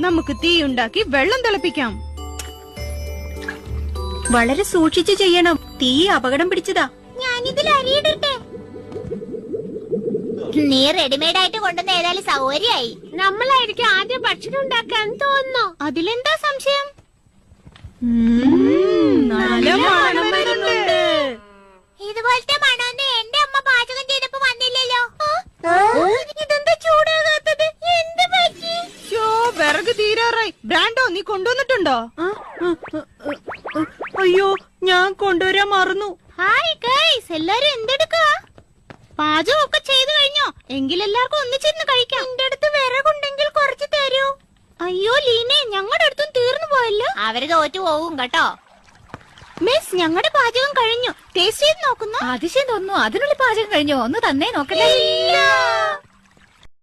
നമുക്ക് തീ ഉണ്ടാക്കി വെള്ളം തിളപ്പിക്കാം. വളരെ സൂക്ഷിച്ചു ചെയ്യണം, തീ അപകടം പിടിച്ചതാ. ഞാനിതിൽ അരിയിടട്ടെ. നീ റെഡിമെയ്ഡ് ആയിട്ട് കൊണ്ടുവന്ന ഏതായാലും സൗകര്യമായി. നമ്മളായിരിക്കും ആദ്യം ഭക്ഷണം ഉണ്ടാക്കാൻ തോന്നുന്നു. അതിലെന്താ സംശയം? നല്ല മണം വരുന്നുണ്ട്. ഇതുപോലത്തെ മണമൊന്നും എന്റെ അമ്മ പാചകം ചെയ്തപ്പോ വന്നില്ലല്ലോ. ഇതെന്താ ചൂടാകാത്തത്? എന്ത് പറ്റി? വിറക് തീരാറായി. ബ്രാൻഡോ, നീ കൊണ്ടുവന്നിട്ടുണ്ടോ? അയ്യോ, ഞാൻ കൊണ്ടുവരാൻ മറന്നു. ഹായ് ഗൈസ്, എല്ലാരും എന്തെടുക്കാ? പാചകം ഒക്കെ ചെയ്തു കഴിഞ്ഞോ? എങ്കിലെല്ലാവർക്കും ഒന്നിച്ചിരുന്ന് കഴിക്കാം. എന്റെ അടുത്ത് വിറകുണ്ടെങ്കിൽ കുറച്ച് തരൂ. അയ്യോ ലീനെ, ഞങ്ങളുടെ അടുത്തും തീർന്നു പോയല്ലോ. അവര് തോറ്റു പോകും കേട്ടോ. മിസ്, ഞങ്ങളുടെ പാചകം കഴിഞ്ഞു. ടേസ്റ്റ് ചെയ്ത് നോക്കുന്നു. അതിശയം തോന്നുന്നു, അതിനുള്ളിൽ പാചകം കഴിഞ്ഞോ? ഒന്ന് തന്നെ നോക്കട്ടെ.